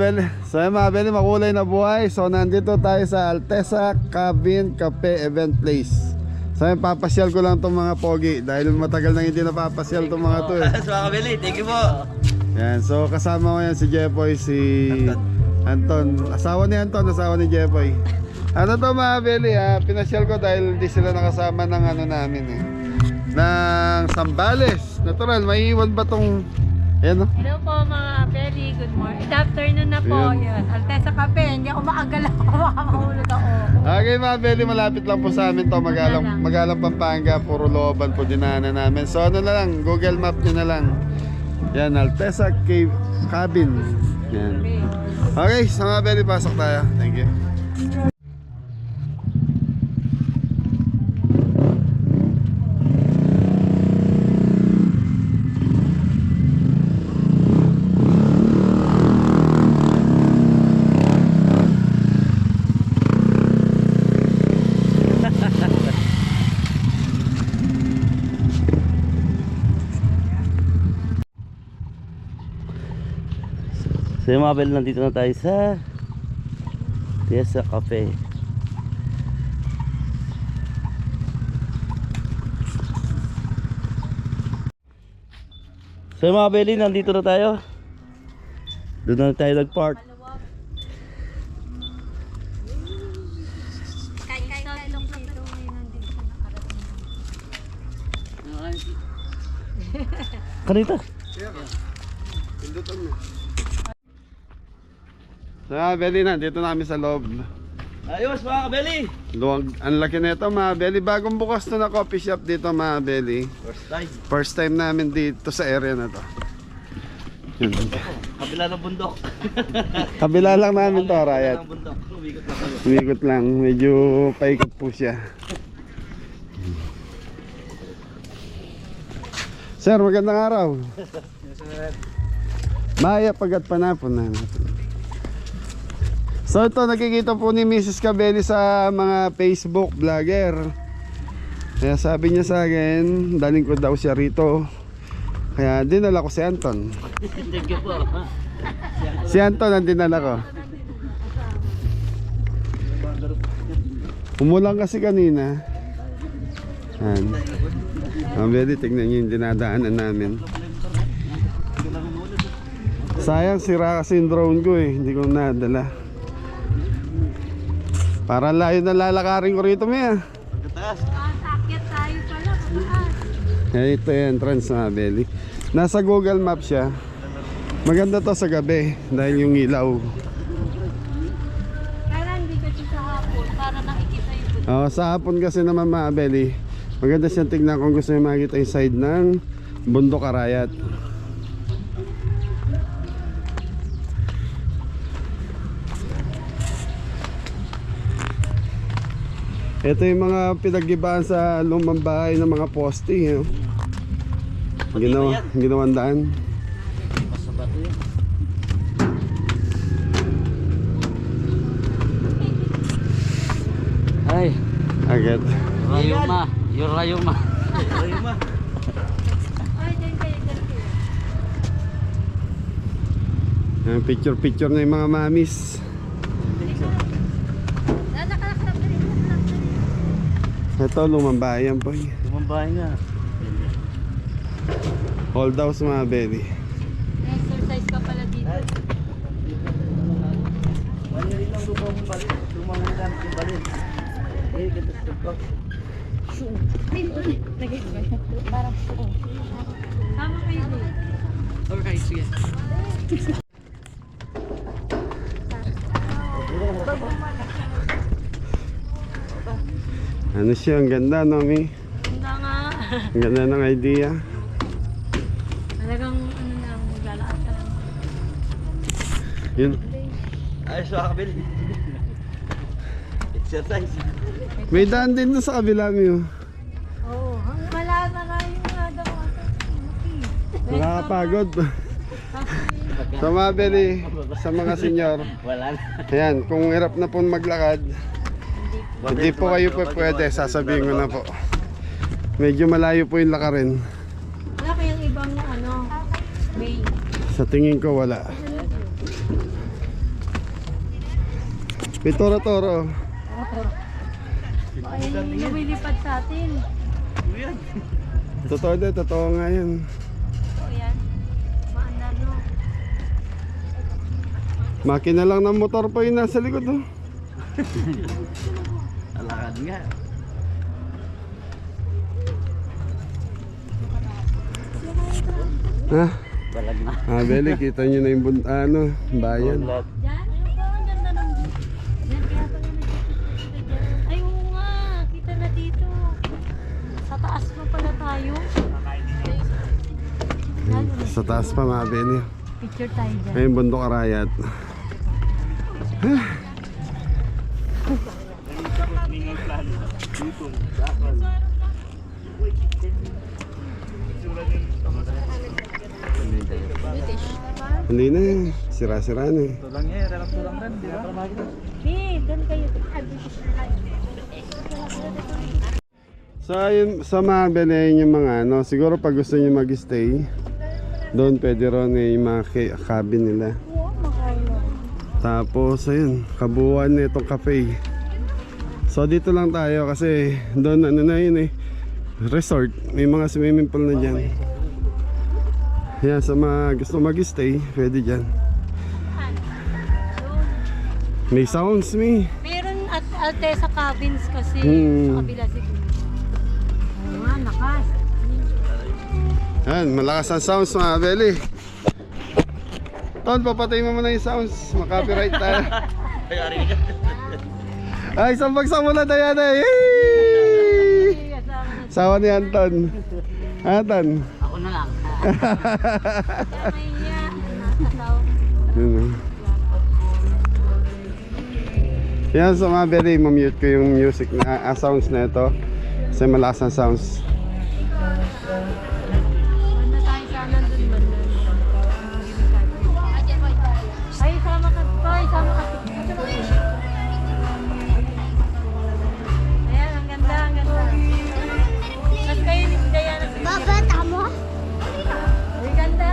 Beli. So yun mga Beli, makulay na buhay. So nandito tayo sa Alteza Cabin Cafe Event Place. So yun, papasyal ko lang itong mga pogi dahil matagal nang hindi napapasyal itong mga to eh. So mga Beli, thank you po. Yan, so kasama ko yan si Jepoy, si Anton. Asawa ni Anton, asawa ni Jepoy. Ano to mga Beli ha, pinasyal ko dahil hindi sila nakasama ng ano namin eh, ng Sambales. Natural, may iwan ba tong yan, no? Hello po mga Beli, good morning. Good afternoon na po. Yan. Alteza Cafe, hindi ako makagalaw. Makakahulog ako. Okay mga Beli, malapit lang po sa amin to. Magalang Pampanga, puro looban po dinaanan namin. So ano na lang, Google Map nyo na lang. Yan, Alteza Cabin. Yan. Okay, so mga Beli, pasok tayo. Thank you. So yung mga Beli, nandito na tayo sa Alteza Cafe. So yung mga Beli, nandito na tayo. Doon na tayo nag-park. Kanita? So mga Beli, nandito na kami sa loob. Ayos mga Beli! Luwag, ang laki na ito mga Beli. Bagong bukas to na coffee shop dito mga Beli. First time. First time namin dito sa area na to. Yun. Kabila ng bundok. Kabila lang namin to, Rayat. Kabila ng bundok. Umikot na kayo. Umikot lang, medyo paikot po siya. Sir, magandang araw. Maya pagat panapon na. So ito, nakikita po ni Mrs. Cabelli sa mga Facebook vlogger. Kaya sabi niya sa akin, daling ko daw siya rito. Kaya dinala ko si Anton. Thank you po. Si Anton ang dinala ko. Umulang kasi kanina. Yan. Cabelli, tignan niyo yung dinadaanan namin. Sayang, sira kasi yung drone ko eh. Hindi ko nadala. Para layo na lalakarin ko rito, Mia. Sakit tayo pala, pataas. Ito yung entrance na Beli. Nasa Google Map siya. Maganda to sa gabi dahil yung ilaw. Kaya hindi kasi sa hapon, para nakikita yung Sa hapon kasi naman mga Beli, maganda siyang tignan kung gusto nyo makita yung side ng Bundok Arayat. Ito yung mga pinag-ibaan sa lumang bahay ng mga poste. Ginawang daan. Masabat yun. Ay, Agad. Rayuma. Yung Rayuma. Rayuma. Ay, dyan kayo. Picture na yung mga mamis. Ito lumang bahay yan po. Lumambahay nga. Hold house mga Beli. Exercise ka pala dito. Wala rin lang lumang balik. Lumang lang yung balik. Eh, kita sa pag. Parang po. Tama kayo din. Okay, sige. Ano siya, ang ganda no, Mi? Ganda nga. Ang ganda ng idea. Talagang ano lang, maglalakad ka lang. Yun. Ayos mga Beli. Exercise. May daan din doon sa kabila, Mi. Oo, wala na nga yung nada ko. Nakakapagod. Sa mga Beli, sa mga senyor. Wala na. Ayan, kung hirap na pong maglakad, hindi po kayo po pwede, sasabihin ko na po. Medyo malayo po yung lakarin. Wala kayang ibang ano, way. Sa tingin ko wala. May toro-toro. Ay, lumilipad sa atin. Yan. Totoo din, totoo nga yan. O yan. Maandado. Makina lang ng motor pa yung nasa likod oh. Alakad nga. Ha? Balag na. Ah, Beli, kita nyo na yung bayan. Diyan, ayun po, ang ganda ng view. Diyan, kaya pala nagkikita dyan. Ay, oo nga, kita na dito. Sa taas pa pala tayo. Sa taas pa mga Beli. Picture tayo dyan. Ayun, bundok Arayat. Hindi na eh. Sira-sira na eh. Ito lang eh, relax lang rin, di ba? Doon kayo. Ah, British Light. So ayun, sa mga Belen yung mga ano, siguro pag gusto niyo mag-stay, doon pwede ron eh, yung mga cabin nila. Oo, makaya. Tapos ayun, kabuuan na itong cafe. So dito lang tayo kasi doon ano na yun eh, resort, may mga swimming pool na dyan. Yan, sa mga gusto mag-stay, pwede dyan. May sounds me. Meron at Altesa Cabins kasi Hmm. sa kabila siguro. Oo nga, lakas. Yan, malakas ang sounds mga Beli. Ton, papatay mo muna yung sounds, makapiright tayo. Ay, sambagsak mo na Diana. Yay! Sawa ni Anton. Anton. Ako na lang. Kaya Yun, oh. Yan, so mga Beli, mamute ko yung music na sounds na ito. Kasi malakas ang sounds. Banda tayo sana dun banda. Ay, sama ka. Ay, sama ka. Ayan, ang ganda, ang ganda. Tapos kayo ni Diana. Babata mo? Ang ganda.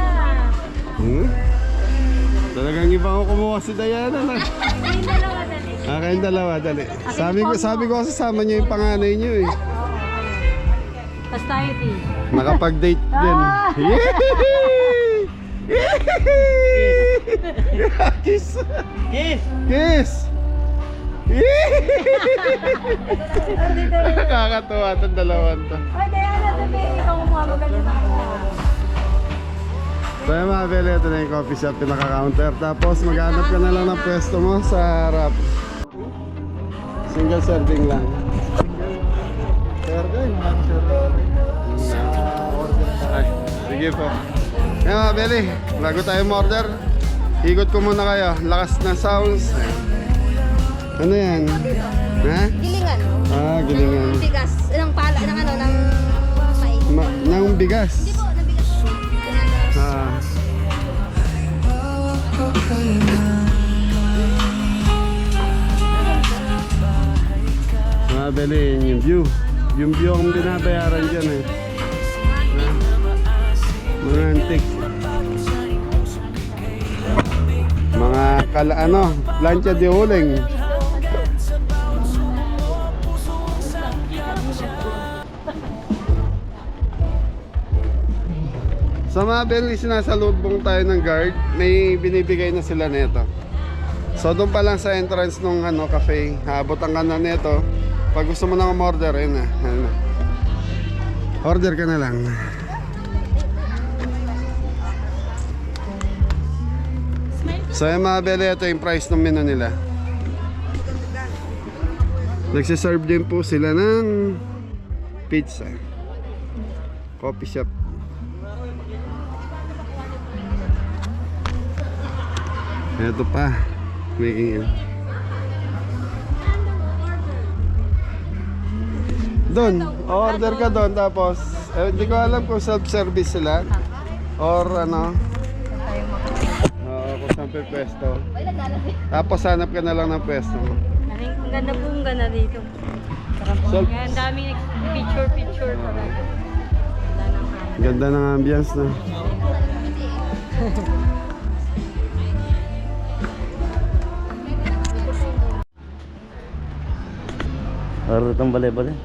Talagang iba ko kumuha si Diana na. Hindi na lang dali. Kayong dalawa, dali. Sabi ko kasama niyo yung panganay niyo eh. Tapos tayo di. Nakapag-date din. Ah! Yee! Kiss! Yes! Kiss! Nakakatuwa itong dalawan to. Ay, Diana, sabi, ikaw kumuha magaling ako. So yung mga Beli, ito na yung coffee shop, pinaka-counter. Tapos maghanap ka na lang ng pwesto mo sa harap. Single serving lang. Serving? Ay, sige po. Yan mga Beli, bago tayo order, ikot ko muna kayo. Lakas ng sounds. Ano yan? Ha? Gilingan. Ah, gilingan. Ng bigas. Ng pala, ng ano, ng mais. Nang bigas. Hindi po, ng bigas po. Ah. Mga Beli, yung view. Yung view ang binabayaran dyan eh. Ah. Mga antik. Mga plancha de uling. Sa mga Beli, sinasalubong tayo ng guard. May binibigay na sila nito. So doon pa lang sa entrance ng cafe, habutan ka na nito. Pag gusto mo na umorder, ayun na. Order ka na lang. So yung mga Beli, ito yung price ng menu nila. Nagsiserve din po sila ng pizza. Coffee shop. Ito pa. Making doon, order ka doon tapos hindi ko alam kung self-service sila or ano. Oo, kung saan pe pwesto. Tapos hanap ka na lang ng pwesto mo. Ang ganda po ang ganda dito. So, Ang daming picture pa rin. Wala nang ano. ganda ng ambience na. Harap ng bale-bale.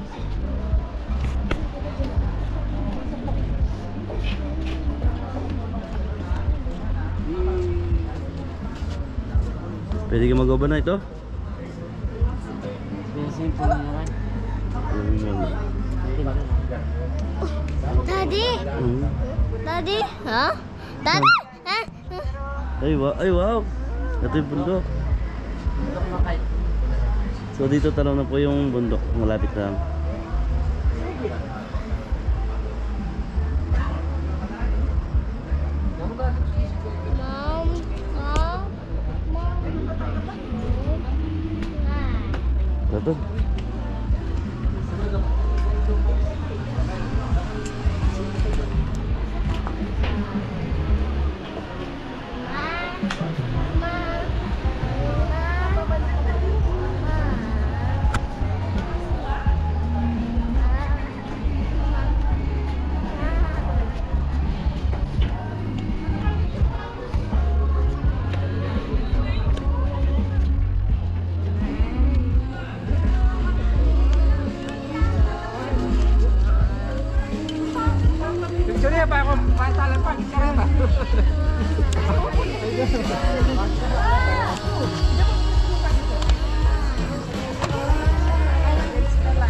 Pwede ka mag-overnight ito? Daddy? Hmm. Daddy? Ha? Daddy? Ha? Ay wow! Ito yung bundok. So dito tanaw na po yung bundok. Malapit lang. Mom? Mom? Ito.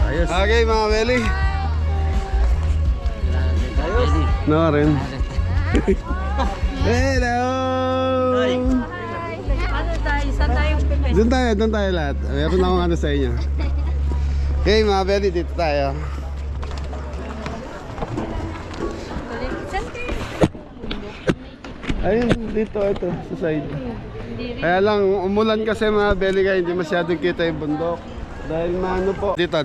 Ayos. Okay mga Beli. No rin. Hello! Ano tayo? Saan tayo pipis? Doon tayo lahat. Meron akong ano sa inyo. Okay mga Beli, dito tayo. Saan kayo? Ayun, dito, ito, sa side. Hindi rin. Kaya lang, umulan kasi mga Beli kaya hindi masyadong kita yung bundok. Dahil maano po. Dito.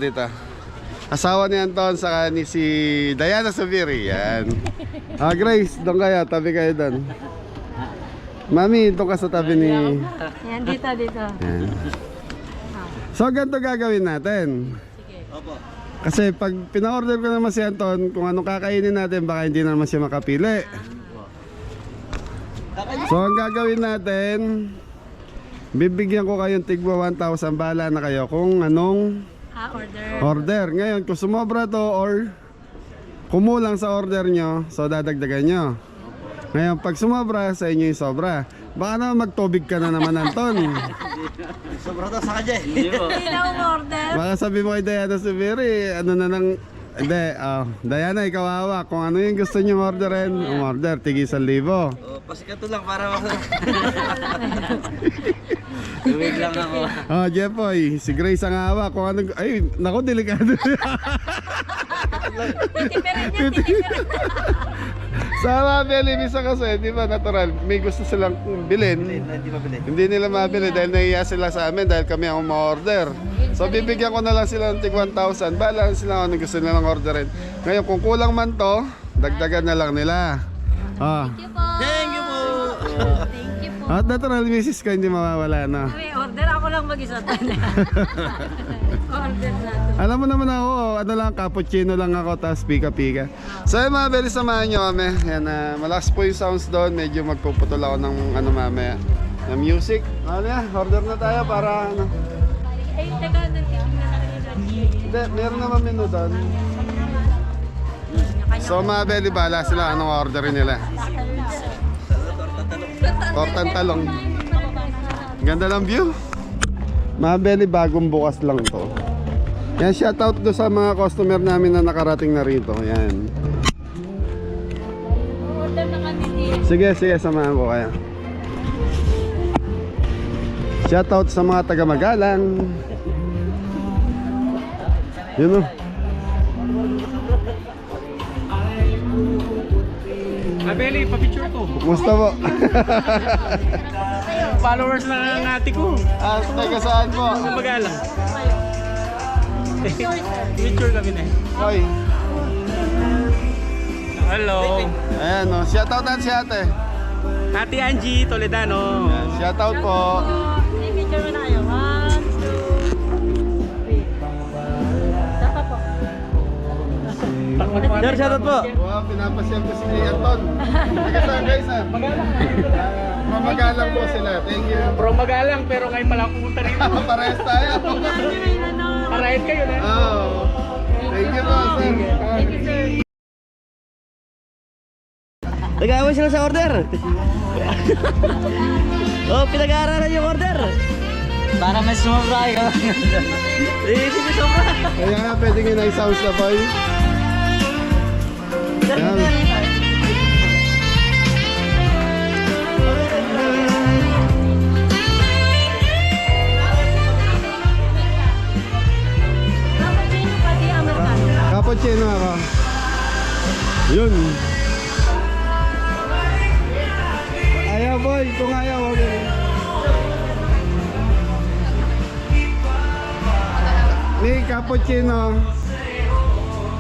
Asawa ni Anton saka ni si Diana Subiri. Yan. Grace, doon kayo. Tabi kayo doon. Mami, doon ka sa tabi ni... Yan, dito. Yan. So, ganito gagawin natin. Kasi pag pina-order ko naman si Anton, kung anong kakainin natin, baka hindi naman siya makapili. So, ang gagawin natin, bibigyan ko kayong tigwa 1,000, bahala na kayo kung anong order. Ngayon, kung sumobra to or kumulang sa order nyo, so dadagdagan nyo. Ngayon, pag sumobra, sa inyo yung sobra. Baka naman magtubig ka na naman, Anton. Sobra to sa kanya. Hindi po. Hindi na umorder. Baka sabi mo kay Diana Subiri, ano na nang... Hindi, Diana, ikaw hawak. Kung ano yung gusto nyo orderin, umorder, tig 1,000. Oh, pasikato lang para Luwig lang ako. Jepoy, si Grace ang hawak. Kung ano... Ay, naku, delikado. Titipirin niya. Sa mga Belimisa kasi, di ba, natural, may gusto silang bilhin. Hindi mabili. Hindi nila mabili dahil nahiya sila sa amin dahil kami ang ma-order. So bibigyan ko na lang sila ng tig 1,000. Bahala sila kung ano gusto nilang orderin. Ngayon kung kulang man to, dagdagan na lang nila. Thank you po. Thank you po. Thank you po. At natural misis ka hindi mawawala na. May order ako lang mag-isa. Order natin. Alam mo naman ako, ano lang, cappuccino lang ako, tapos pika-pika. So yung mga Beli, samahan nyo kami. Yan, malakas po yung sounds doon. Medyo magpuputol ako ng ano mamaya, ng music. Ano yan, order na tayo para ano. Ay, taga, nagtitignan na rin yun. Hindi, meron naman menu doon. So mga Beli, bahala sila anong orderin nila. Tortang talong. Ganda ng view. Mga Beli, bagong bukas lang to. Yan, shoutout do sa mga customer namin na nakarating na rito. Yan. Order na kami din. Sige, samahan ko kayo. Shoutout sa mga taga Magalang. Yun o. Abeli, pa-picture ko. Kumusta po? Followers na ng ate ko. Taga saan po? Magalang. Picture kami na. Hoy. Hello. Ayan o. Shoutout natin si ate. Ate Angie Toledano. Ayan, shoutout po. I-picture mo na kayo. 1, 2, 3. Dapat po. Sir, shoutout po. Wow, pinapasyal ko si Anton. Taga saan guys ha? Mamagalang po sila. Thank you. From Magalang pero ngayon pala ako pumunta rito. Parehas tayo. Para Bayad kayo na. Oo. Thank you po, sir. Thank you, sir. Nag-aaway sila sa order. Oh, pinag-aaralan yung order. Para may sumobra ka. Hindi may sobra. Kaya nga, pwede nga na-sounds na boy. Yan. Cappuccino pa di Americano. Cappuccino ako. Yun. Ayaw boy, kung ayaw, okay. May cappuccino.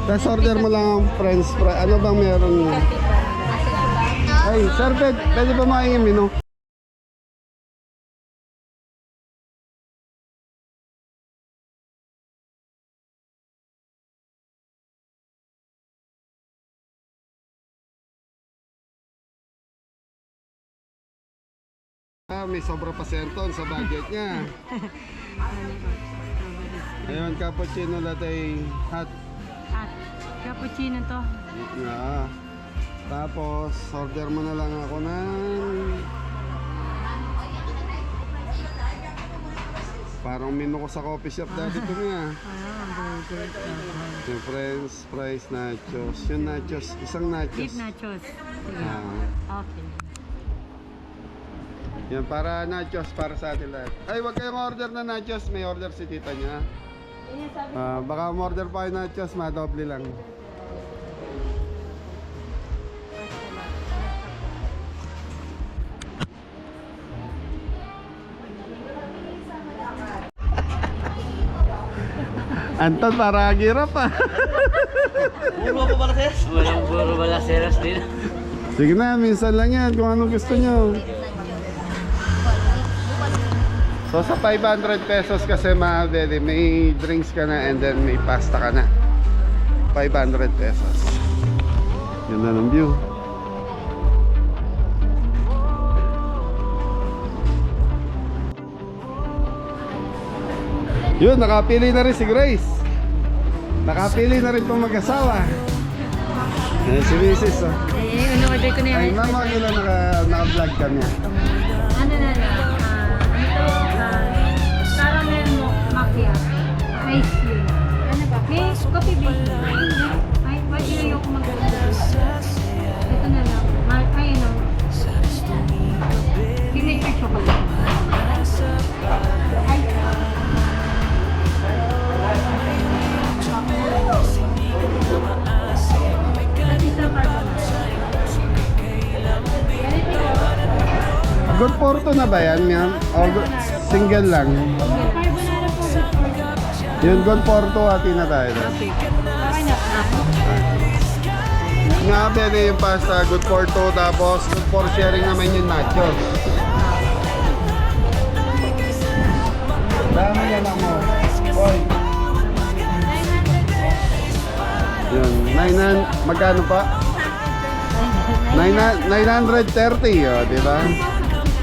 Tapos order mo lang ang french fry. Ano bang meron? Ay, sir, pwede ba makingin menu? May sobra pa si Anton sa budget niya. Ayun, cappuccino latte hot. At cappuccino to. Yeah. Tapos, order mo na lang ako ng parang menu ko sa coffee shop dati ito niya. Yung french fries, nachos. Yung nachos, isang nachos. Beef nachos. Sige. Ah. Okay. Yan, para nachos, para sa atin lahat. Ay, wag kayong order na nachos. May order si tita niya. Baka order pa kayo nachos, madoble lang. Anton, para hirap ah. Puro pa pala sir? Walang puro pala seras din. Sige na, minsan lang yan kung anong gusto nyo. So sa 500 pesos kasi madali, may drinks ka na and then may pasta ka na. 500 pesos. Yun na ng view. Yun, nakapili na rin si Grace. Nakapili na rin pong mag-asawa. Ayan si Mrs. Oh. Eh, order ko na Ay, yung mama, yun lang naka-vlog kami. ano na lang, caramel macchiato, ice cream. Ano ba? May coffee bean. Ay, why yung ako mag-order? Ito na lang. Ay, ano? Signature chocolate. Ay, Good Porto na ba yan, ma'am? O single lang? carbonara po with Yun, Good Porto, hati na tayo. Okay. Okay na. Nga, pwede yung pasta, Good Porto, tapos Good for sharing naman yung nachos. Dami yan ako. Boy. Yun, 900, magkano pa? 930, oh, di ba?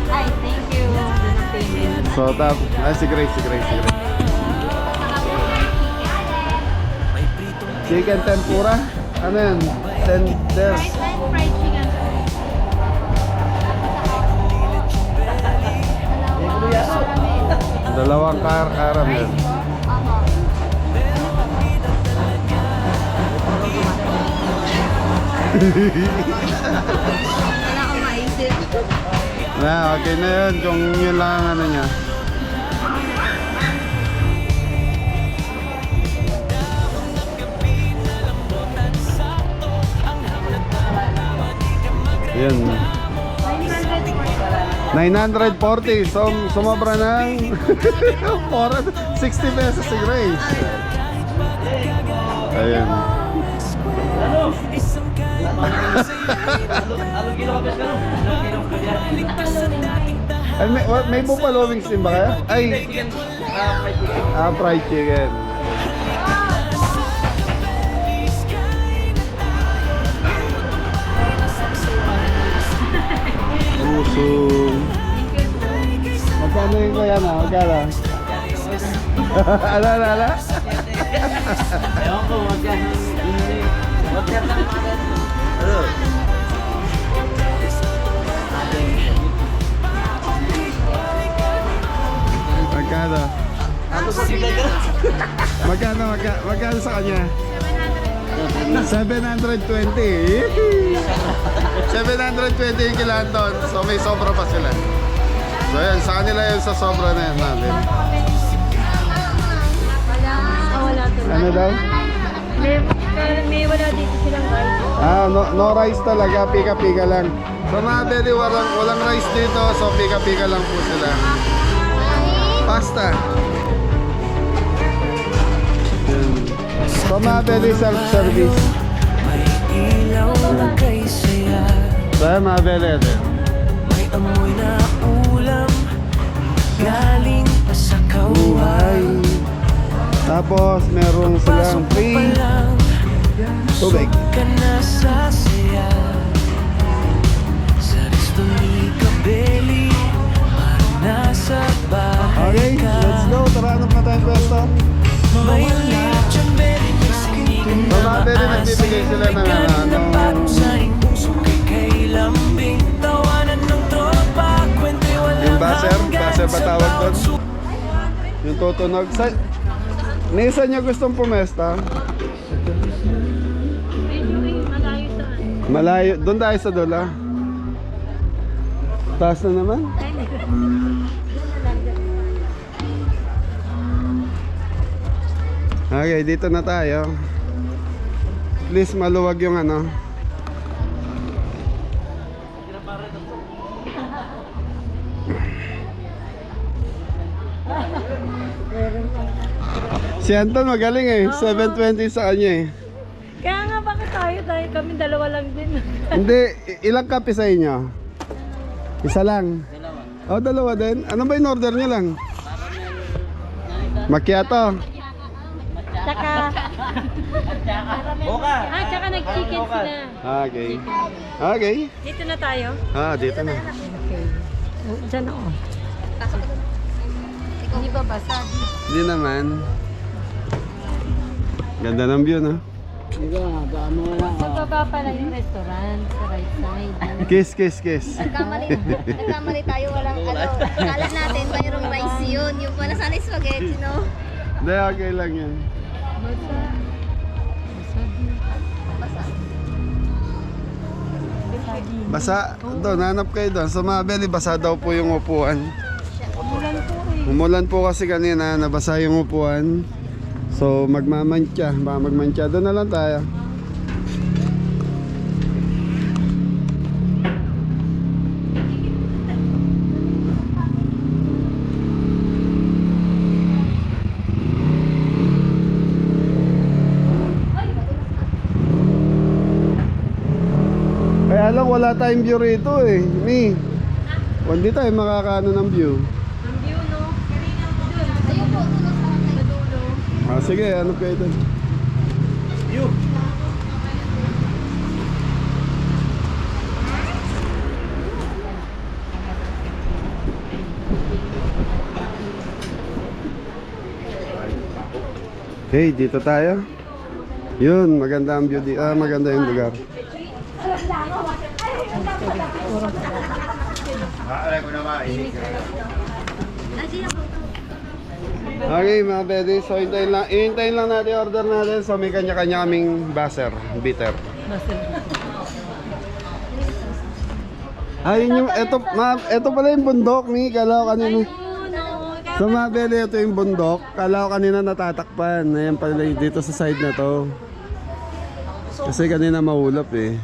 Ay, thank you. Payment. So, si Grace. Chicken tempura? Ano yan? Tender. Fried chicken. Dalawang caramel. Wala akong maisip. Na, okay na yun kung yun lang ang ano niya. Yun. 940. So, sumobra ng 60 pesos si Grace. Ayun. Ay, may buffalo wings din ba kayo? Ay, fried chicken. Puso. Magkano yung kuya na? Magkano? Ala. Ewan ko, magkano. Magkano lang mga ano? Magkano? Ano po si Gaga? Magkano sa kanya? 720. 720 yung kila Anton. So may sobra pa sila. So yan, sa kanila yun sa sobra na yan natin. Wala to. Ano daw? May wala dito silang rice. No rice talaga, pika-pika lang. So mga beli, walang rice dito, so pika-pika lang po sila. Pasta. Yan. So mga beli, self-service. So yan mga beli, ito. Amoy na ulam galing pa sa Buhay. Tapos meron silang free tubig. ka na sa saya sa resto ni Kabeli parang nasa bahay Okay, ka. let's go. Tara, hanap na tayong pwesto. May lechon belly mix kinikan So mga beli, nagbibigay sila ng ano sa puso kay lambing tawanan ng tropa kwento wala yung baser pa tawag doon. Yung tutunog. May isa niya gustong pumesta. Medyo malayo saan. Malayo. Doon tayo sa Dola. Taas na naman. Okay, dito na tayo. Please maluwag yung ano. Si Anton magaling eh. 720 sa kanya eh. Kaya nga bakit tayo kami dalawa lang din. Hindi, ilang kape sa inyo? Isa lang. Oh, dalawa din. Ano ba in order niyo lang? Macchiato. Tsaka, Boka! tsaka nag-chicken sila. Okay. Okay. Dito na tayo. Dito na. Diyan ako. Hindi ba basa? Hindi naman. Ganda ng view, no? Sa baba pala yung restaurant, sa right side. Kiss. Nagkamali tayo, walang ano. Kala natin mayroong rice yun. Yung pala sana spaghetti, no? Hindi, okay lang yan. Basa. Doon, hanap kayo doon. Sa Mabeli, basa daw po yung upuan. Umulan po kasi kanina, nabasa yung upuan. So, magmamantya. Baka magmantya. Doon na lang tayo. Kaya lang wala tayong view rito eh. Hindi tayo makakaano ng view. Ang view, no? Ayun po, dulo sa dulo. Sige, ano kayo doon? Okay, dito tayo. Yun, maganda ang view dito. Maganda yung lugar. Okay mga pwede, so hintayin lang natin yung order natin. So may kanya-kanya kaming baser, bitter. Ayun yung, eto pala yung bundok ni, kala ko kanina. So mga pwede, ito yung bundok, kala ko kanina natatakpan. Ayan pala dito sa side na to. Kasi kanina mahulap eh.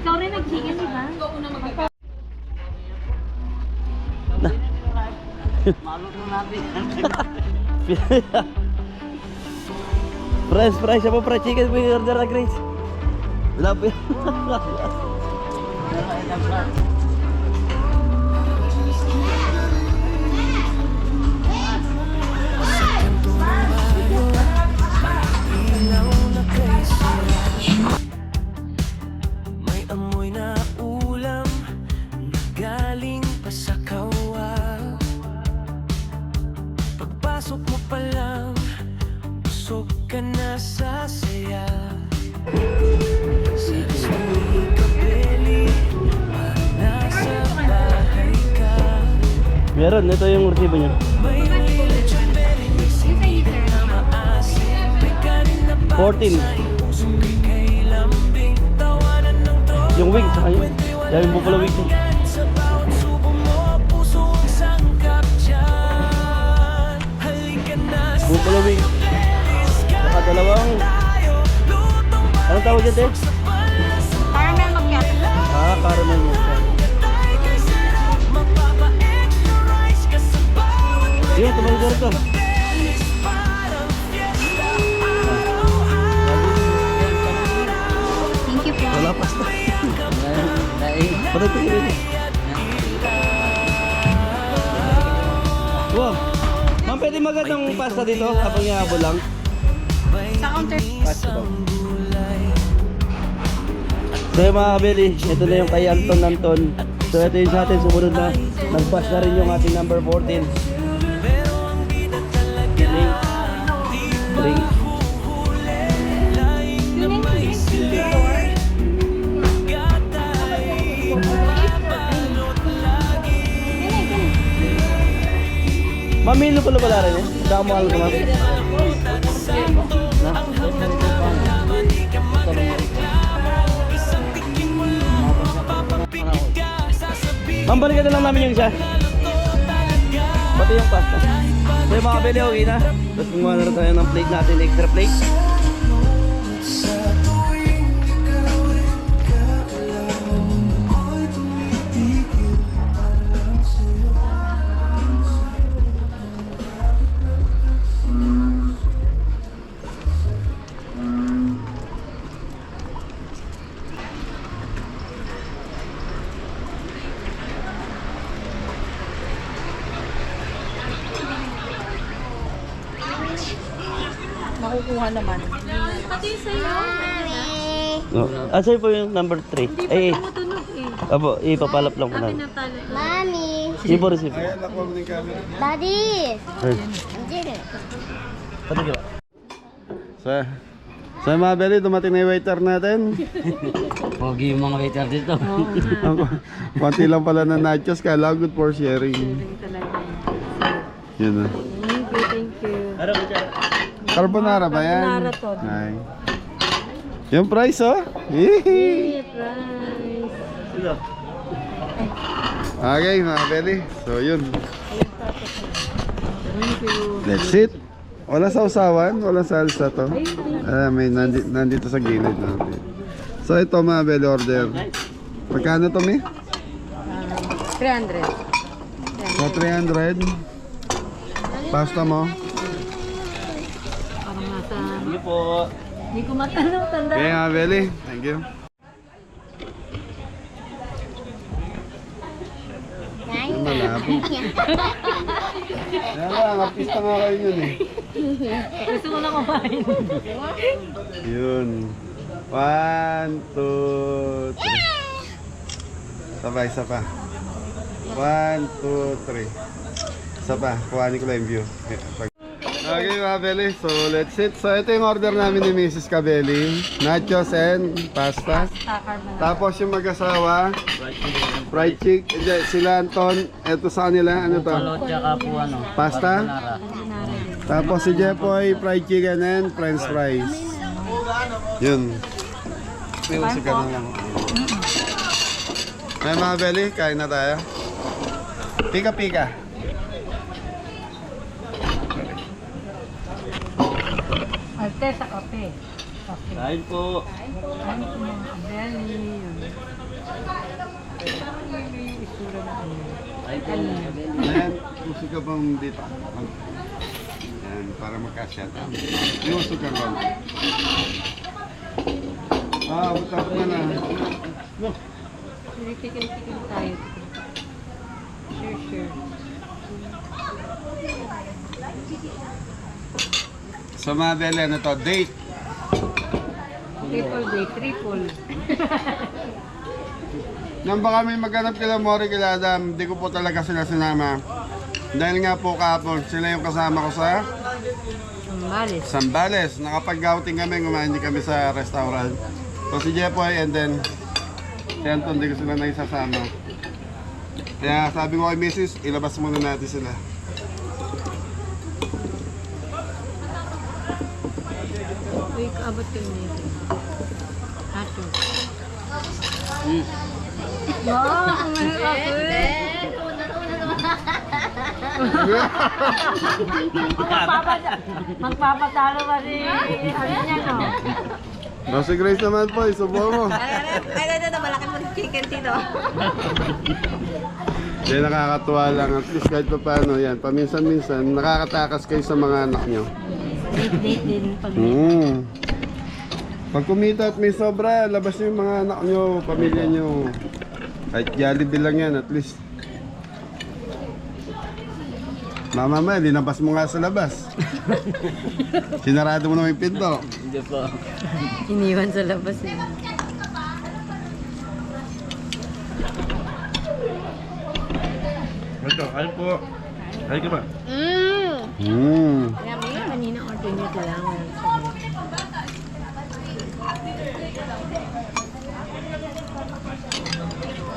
Ikaw rin nag-chicken, di ba? Maluto natin. Fresh siya po, fresh chicken. May order na Grace. Wala po yun. busog ka na sa saya. Sa resmong kabeli, nasa bahay ka. Meron, ito yung resibo niya. May lechon belly, may singit na maasim. May kanin na 14. puso kay lambing. Tawanan ng tropa. Yung wig, saka yun. Dami mo pala wig. Sa bawat subo mo, puso ang sangkap dyan. Halika na sa Buffalo wing. Saka dalawang... Anong tawag dyan, Ted? Caramel macchiato. Ah, caramel mo. Yun, tumawag ka rito. Thank you po. Wala pasta. Patay ko yun. Wow. Ma'am, pwede magandang pasta dito habang ihabol lang? Sa counter. Pasta daw. So yung mga kabili, ito na yung kay Anton. So ito yung sa atin, sumunod na. Nag-pass na rin yung ating number 14. Drink. Ma'am, Milo pala pala rin eh. Saka mahal ko, ma'am. Ma'am, balikan na lang namin yung isa. Pati yung pasta. So yung mga kabili, okay na. Tapos kumuha na rin tayo ng plate natin, extra plate. Makukuha naman. Pati sa'yo. No. Ah, sa'yo po yung number 3. Ay, Tumutunog eh. apo, ipapalap lang ko na. Pinatalo. Mami! Sige po, receive. Ayan, nakuha mo ng camera. Daddy! Ay, Andiyan. pati ka ba? So mga beli, dumating na yung waiter natin. Pogi yung mga waiter dito. Konti lang pala na nachos, kaya good for sharing. Yun na. Thank you. Ano ba dyan? Carbonara ba yan? Carbonara to. Ay. Yung price oh. Hihi. Sino? Okay mga beli. So yun. That's it. Wala sausawan, wala salsa to. May nandito sa gilid natin. So ito mga beli order. Magkano to mi? 300. So 300. Pasta mo. Parang nasa... Sige po. Hindi ko matanong, tanda. Okay mga beli. Thank you. Kain Yung malabo. Yan lang, artista nga kayo yun eh. Gusto ko na kumain. Yun. 1, 2, 3. Sabay, isa pa. 1, 2, 3. Isa pa, kuhanin ko lang yung view. Okay mga Beli, so let's sit. So ito yung order namin ni Mrs. Cabelli. Nachos and pasta. Tapos yung mag-asawa, fried chicken. Sila Anton, ito sa kanila, ano to? Palo tsaka po ano. Pasta. Tapos si Jepoy, fried chicken and french fries. Yun. Piusik ka na lang. May mga Beli, kain na tayo. Pika-pika. Ate sa kape. Kain po. Ano po mga belly. Isura na ano. Kain po. Ayan, usog ka bang dito? Ayan, para magkasya tayo. Yung usog ka bang? Abot na na. Tikim-tikim tayo. Sure. So mga Beli, ano to? Date. Triple. Nang ba kami maghanap kila Mori kila Adam, di ko po talaga sila sinama. Dahil nga po kahapon, sila yung kasama ko sa Sambales. Sambales. Nakapag-outing kami, kumain din kami sa restaurant. So si Jepoy and then si Anton, di ko sila naisasama. Kaya sabi ko kay Mrs., ilabas muna natin sila. Uy, kaabot kayo nito. Ato. Wow, ang mahirap eh. Magpapatalo ba si ano niya, no? No, si Grace naman po, isubo mo. Ay, ito, malaki mo chicken dito. Kaya nakakatuwa lang, at least kahit pa paano yan, paminsan-minsan, nakakatakas kayo sa mga anak nyo. Date din pag Pag kumita at may sobra, labas nyo yung mga anak nyo, pamilya nyo. Kahit Jollibee lang yan, at least. Mama, linabas mo nga sa labas. Sinarado mo naman yung pinto. Hindi po. iniwan sa labas eh. Ito, ayun po. Ayun ka ba? Kanina order niya ka lang.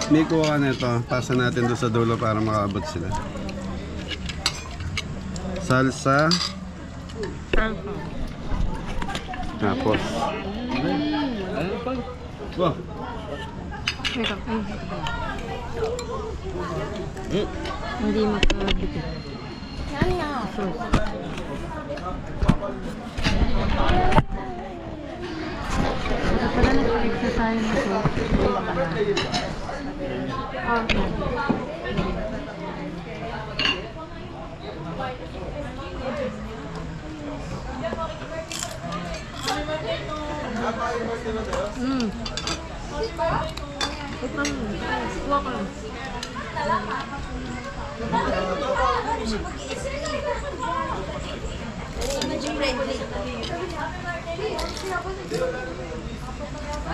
May kuha ka na ito. Pasa natin doon sa dulo para makaabot sila. Salsa. Tapos. Ayun pa. Wow. Hindi makabiti. Pala nag-exercise na ito.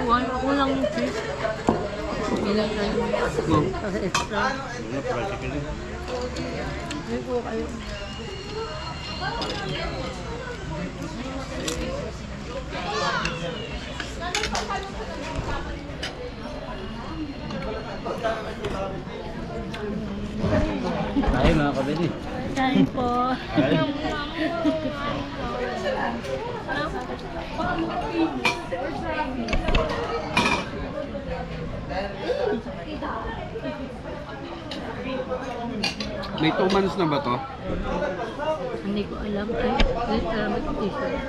Kuhan ako lang yung cheese. Ilang tayo. Kasi extra. Hindi po kayo. Ayun mga kabili. Kain po. Ayun. May 2 months na ba to? Hindi ko alam. Ay, alam ito t-shirt.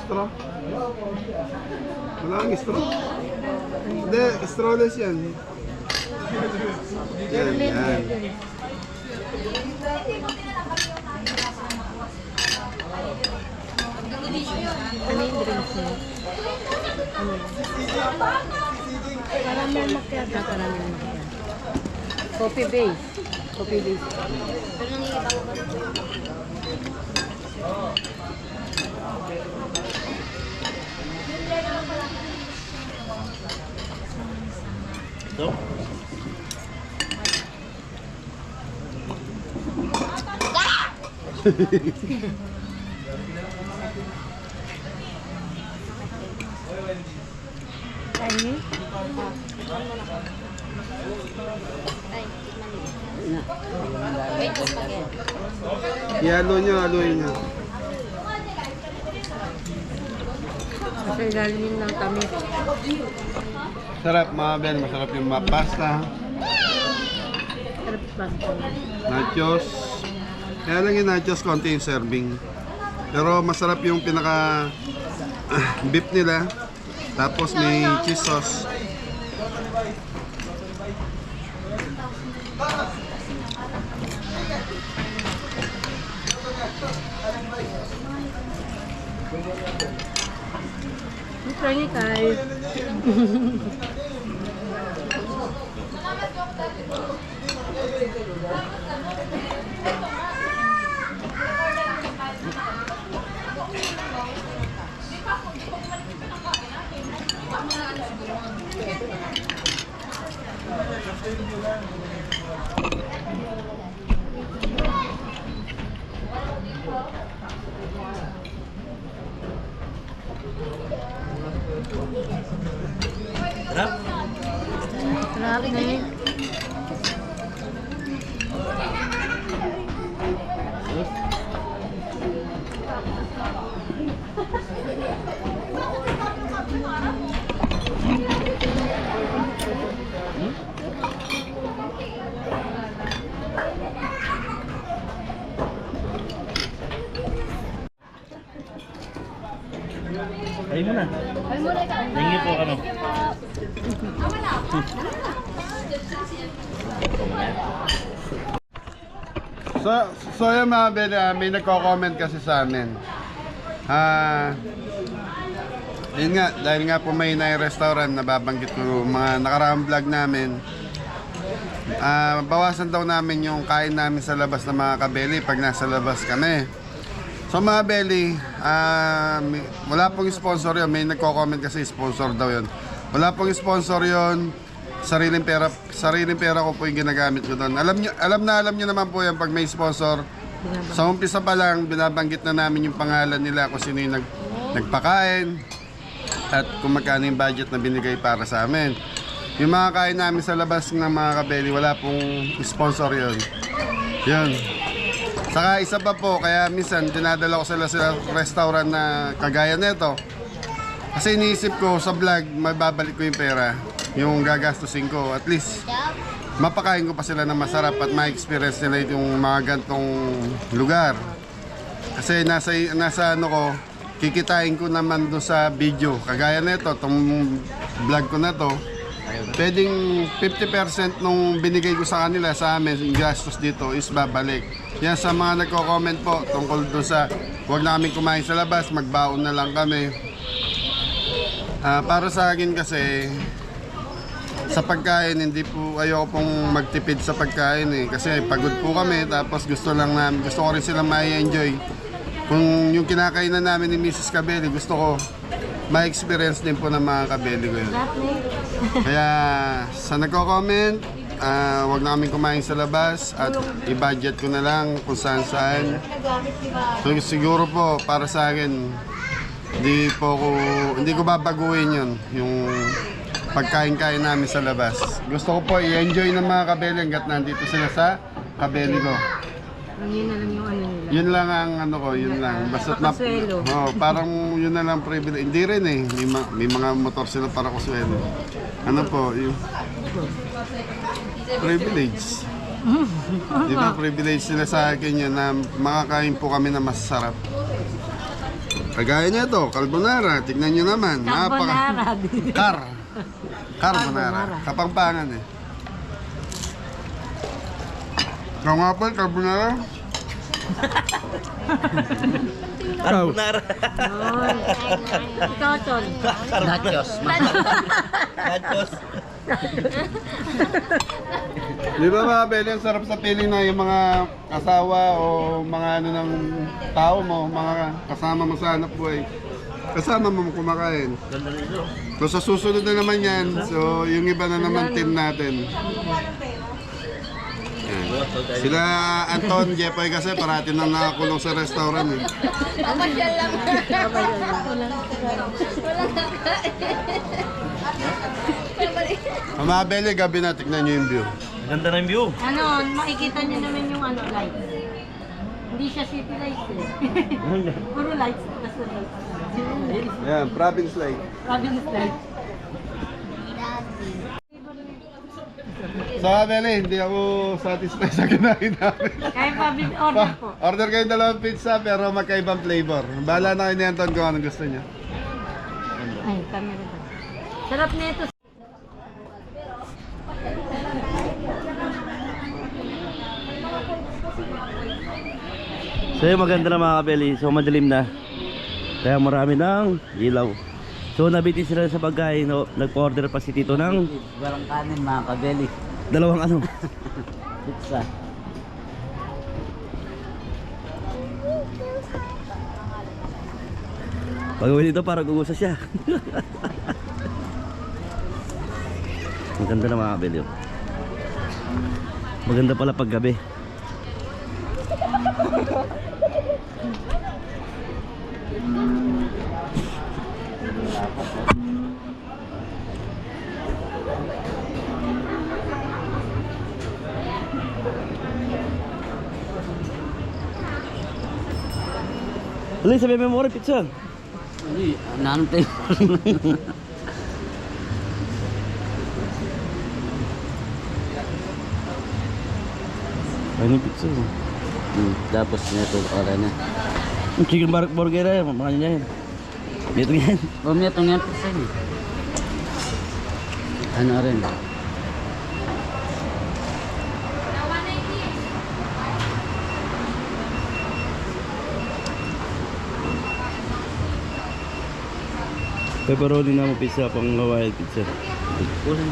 Straw? Wala kang straw? Hindi, strawless yan. Yan. Ano yung drinks niya? Ano? Caramel macchiato. Caramel macchiato. Coffee base. Coffee base. Pero nang iibang ba? Ito. Ano? Ay, tikman mo. Wait, spaghetti. Ihalo nyo, haluin nyo. Kasi ilalim ng tamis. Sarap mga Ben, masarap yung pasta, Sarap pasta. nachos. Kaya lang yung nachos, konti yung serving. Pero masarap yung pinaka beef nila. Tapos may cheese sauce. Try ni guys. Sarap. Sarap na yun. Ayun mo na. Ay, muna ka. Thank you po, ano. So yung mga beli, may nagko-comment kasi sa amin. Yun nga, dahil nga po may restaurant na babanggit ko mga nakaraang vlog namin. Bawasan daw namin yung kain namin sa labas ng mga kabeli pag nasa labas kami. So mga beli, wala pong sponsor yun. May nagko-comment kasi sponsor daw yun. Wala pong sponsor yun. Sariling pera ko po yung ginagamit ko doon. Alam nyo naman po yan pag may sponsor. Sa umpisa pa lang, binabanggit na namin yung pangalan nila kung sino yung nagpakain at kung magkano yung budget na binigay para sa amin. Yung mga kain namin sa labas ng mga kabeli, wala pong sponsor yun. Yun. Saka isa pa po, kaya minsan dinadala ko sila sa restaurant na kagaya nito. Kasi iniisip ko sa vlog, mababalik ko yung pera, yung gagastusin ko. At least, mapakain ko pa sila ng masarap at ma-experience nila yung mga gantong lugar. Kasi nasa ano ko, kikitain ko naman doon sa video. Kagaya nito, itong vlog ko na to, pwedeng 50% nung binigay ko sa kanila, sa amin, yung gastos dito is babalik. Yan sa mga nagko-comment po tungkol doon sa huwag na kami kumain sa labas, magbaon na lang kami. Para sa akin kasi, sa pagkain, hindi po ayoko pong magtipid sa pagkain eh. Kasi pagod po kami, tapos gusto ko rin silang ma-enjoy. Kung yung kinakainan namin ni Mrs. Cabelli, gusto ko ma-experience din po ng mga Cabelli ko yun. Kaya sa nagko-comment, wag na kaming kumain sa labas at i-budget ko na lang kung saan. So siguro po para sa akin, hindi ko babaguhin yun, yung pagkain-kain namin sa labas. Gusto ko po i-enjoy ng mga Cabelli hanggat nandito sila sa Cabelli ko. Yun na lang yung ano nila. Yun lang ang ano ko, yun lang. Basta Kuswelo. parang yun na lang privilege. Hindi rin eh. May mga motor sila para kuswelo. Ano po, yung privilege. Di ba privilege sila sa akin yun na makakain po kami na masarap. Kagaya niya to, carbonara. Tignan nyo naman. Carbonara. Kapampangan eh. Ikaw nga po, carbonara. Carbonara. Ikaw, Tol. Nachos. Nachos. Di ba mga Beli, ang sarap sa piling na yung mga asawa o mga ano ng tao mo, mga kasama mo sa hanap buhay. Kasama mo kumakain. Ganda nito. So sa susunod na naman yan, so yung iba na naman team natin. Yan. Sila Anton, Jepoy kasi parati nang nakakulong sa restaurant eh. Papasyal lang. Walang kakain. Mga Beli, gabi na, tignan nyo yung view. Ganda ng view. Ano, makikita nyo naman yung ano, lights. Hindi siya city lights eh. Puro lights. Basta lights. Yan, province light. Province lights. So mga Beli, hindi ako satisfied sa kinain namin. Kaya pa, order po. Order kayo dalawang pizza pero magkaibang flavor. Bahala na kayo ni Anton kung anong gusto niya. Ay, camera ba? Sarap na ito. So yung maganda na mga kabeli. So madilim na. Kaya marami ng ilaw. So nabitin sila sa pagkain. No? Nag-order pa si Tito ng Walang kanin mga kabeli. dalawang ano. Pizza. Pag-uwi dito para gugusa siya. Maganda na mga kabeli. Maganda pala pag gabi. Alin, sabi memory pizza. Ay, nanon tayo. Ayun yung pizza. Tapos nito oras na. Yung chicken burger ay, mga niya yan. Dito yan. Bumya itong yan pisa niya. Ano rin? Pepperoni na mo pizza, pang wild pizza. Kulang.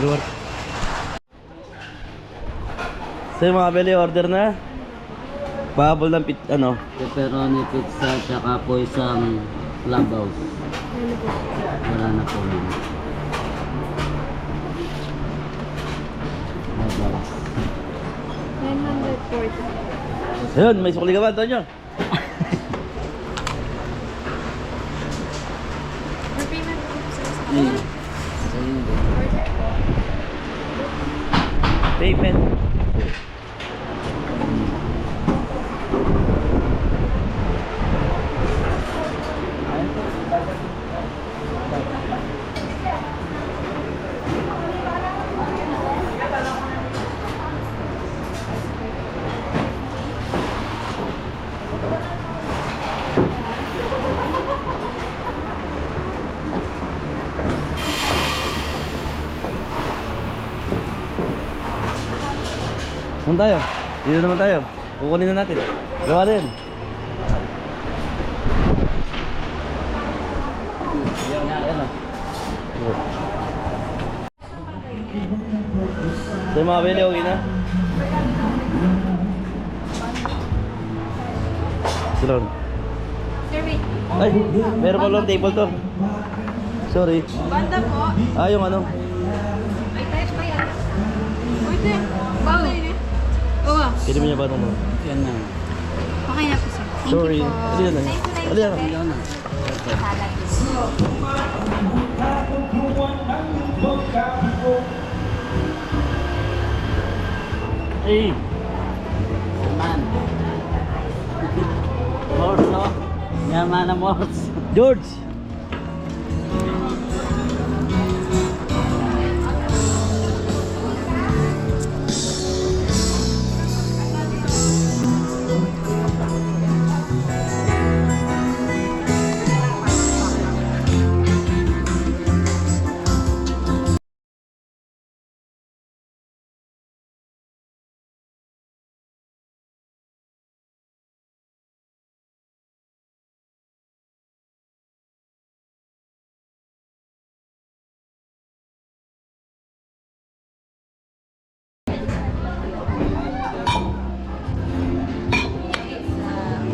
Luar. So yung mga beli, order na. Pahabol ng ano. Pepperoni pizza, tsaka po isang labaw. Wala na po yun. Labaw. 940. Ayun, may sukli ka ba, Antonio? Ayun. Ayun. Payment. Saan tayo? Dito naman tayo. Kukunin na natin. Gawa din. Yan na, yan na. So yung mga beli, okay na? Silon. Sir, wait. Ay, meron pa lang table to. Sorry. Banda po. Ah, yung ano? Ay, tayo pa yan. Pwede. Bawal yun eh. Oo. Pwede mo niya ba naman? Yan na. Okay na po, sir. Thank Sorry. you po. Ano yan? Ano yan? Yan na. Hey! Man. Morse, no? Yaman na Morse. George!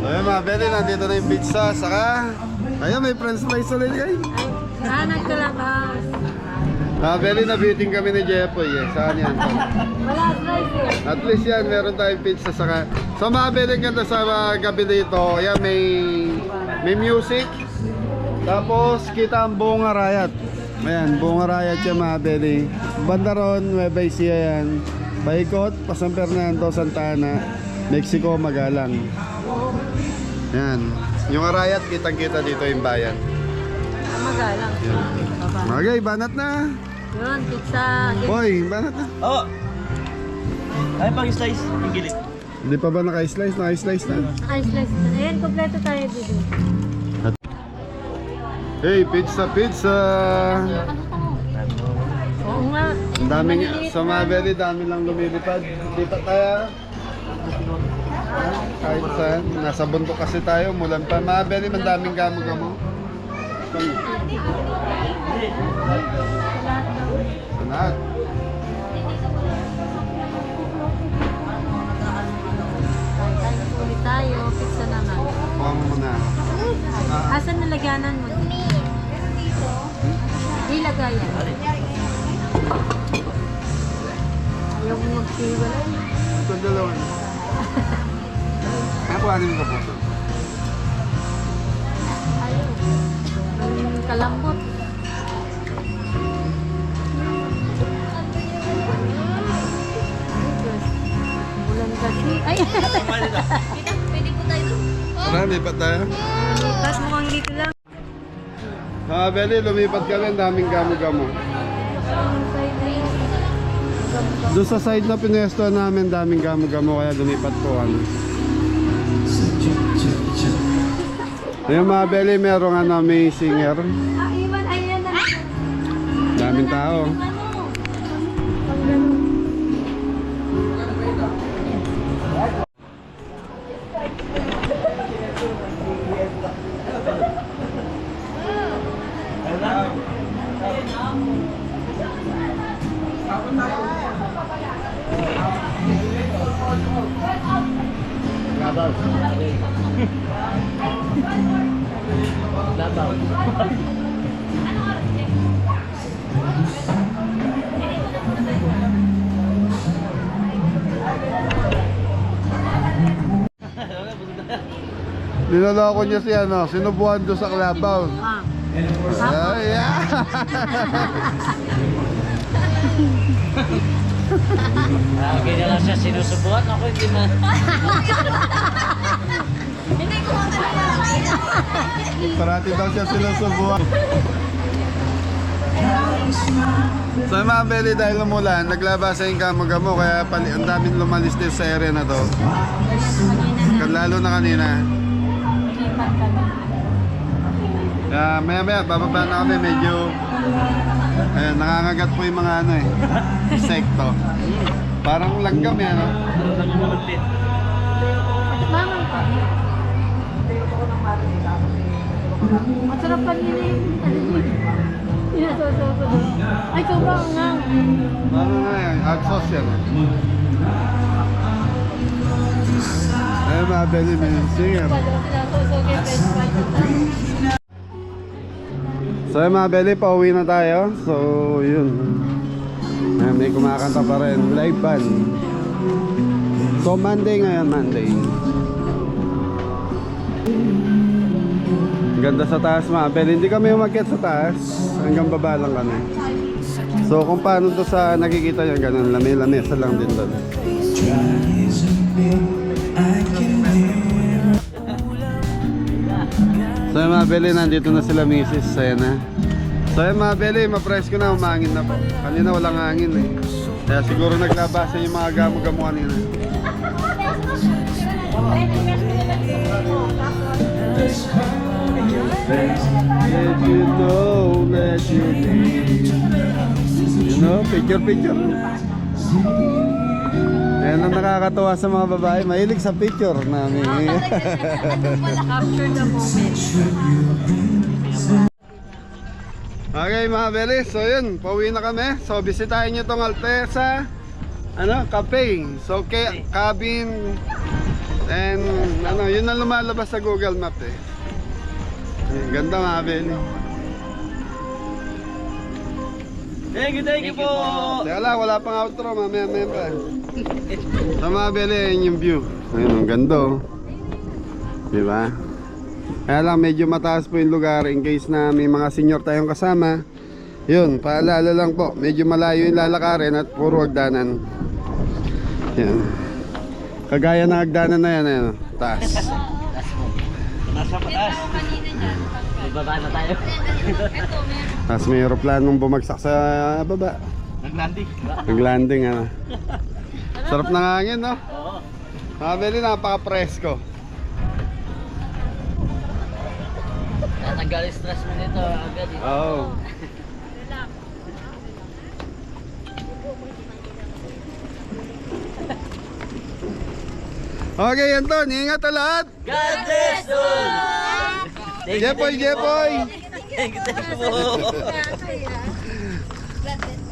Ayun mga beli, nandito na yung pizza. Saka, ayun may french fries ulit guys. Nagkalabas. Mga beli, nabiting kami ni Jepoy eh. Saan yan? Wala, slice eh. At least yan, meron tayong pizza saka. So mga beli, ganda sa gabi dito. Ayan, may music. Tapos kita ang buong arayat. Ayan, buong arayat yan mga beli. Banda ron, Nueva Ecija yan. Paikot, pa San Fernando, Santa Ana, Mexico, Magalang. Ayan, yung arayat, kitang-kita dito yung bayan. Magalang. Magay, banat na. Yun, pizza. Boy, banat na. Oo! Ay, pang-slice. Yung gilid. Hindi pa ba naka-slice? Naka-slice na. Ay, slice. Ayan, kompleto tayo dito. Hey, pizza, pizza! Oo nga. Ang daming, sa Mabeli, dami lang lumilipad. Lipat tayo. Kahit saan. Nasa bundok kasi tayo. Mulan pa. Mabeli, ang daming gamo-gamo. Sanat. Ulit tayo, pizza naman. Kuha mo muna. Asan nalagyanan mo? Ilagayan. Ayaw mo magsiwalay. Ito dalawa. Kaya kuhanin mo ka po. Ayaw. Kalambot. Bulan kasi. Ay! Pwede po tayo doon. Marami pa tayo. Tapos mukhang dito lang. Mga Beli, lumipat kami. Ang daming gamo-gamo. Doon sa side na pinesto namin, daming gamo-gamo. Kaya lumipat po ano. Ayun mga Beli, merong ano, may singer. Ah, Iwan, ayan na. Daming tao. Labaw. Labaw. Niloloko niya si ano, sinubuhan doon sa Clubhouse. Ay, yeah. Lagi na lang siya sinusubuan. Ako hindi na. Hindi ko makakita. Parati daw siya sinusubuhan. So yung mga Beli, dahil umulan, naglabasa yung gamo-gamo, kaya ang daming lumalis din sa area na to. Lalo na kanina. Kaya maya bababa na kami, medyo nangangagat po yung mga ano eh, insekto. Parang langgam yan, no? Mamang pa. Masarap pa nila yung inasoso ko. Ay, sobrang nga. Ano nga yan, hot sauce yan. Ayun mga Beli, may singer. Sinasoso kay best friend. So yung mga Beli, pauwi na tayo. So yun, may kumakanta pa rin, live band. So Monday ngayon, Monday. Ganda sa taas mga Beli. Hindi kami umakyat sa taas, hanggang baba lang kami. So kung paano to sa nakikita nyo, ganun, lamesa lang din doon. So yung mga Beli, nandito na sila misis. Ayan na. So yung mga Beli, ma-press ko na, umangin na po. Kanina walang hangin eh. Kaya siguro naglabasan yung mga gamo-gamo kanina. Let you know that you need. You know, picture. Yan ang nakakatawa sa mga babae. Mahilig sa picture namin. Capture the moment. Okay mga Beli, so yun, pauwi na kami. So bisitahin nyo tong Alteza Cafe. So cabin and yun ang lumalabas sa Google Map eh. Ganda mga Beli. Thank you po. Teka lang, wala pang outro, mamaya pa. So mga Beli, yun yung view. Ayun, ang ganda oh. Diba? Kaya lang medyo mataas po yung lugar in case na may mga senior tayong kasama. Yun, paalala lang po, medyo malayo yung lalakarin at puro hagdanan. Yan. Kagaya ng hagdanan na yan, ayun, taas. Nasa pataas. Baba na tayo. Tapos may aeroplanong bumagsak sa baba. Nag-landing. Nag-landing Sarap ng hangin, no? Oo. Mga Beli, napaka-presko. Natanggal yung stress mo nito agad. Oo. Okay, Anton, ingat na lahat. God bless you! Jepoy! Thank you po! Grabe.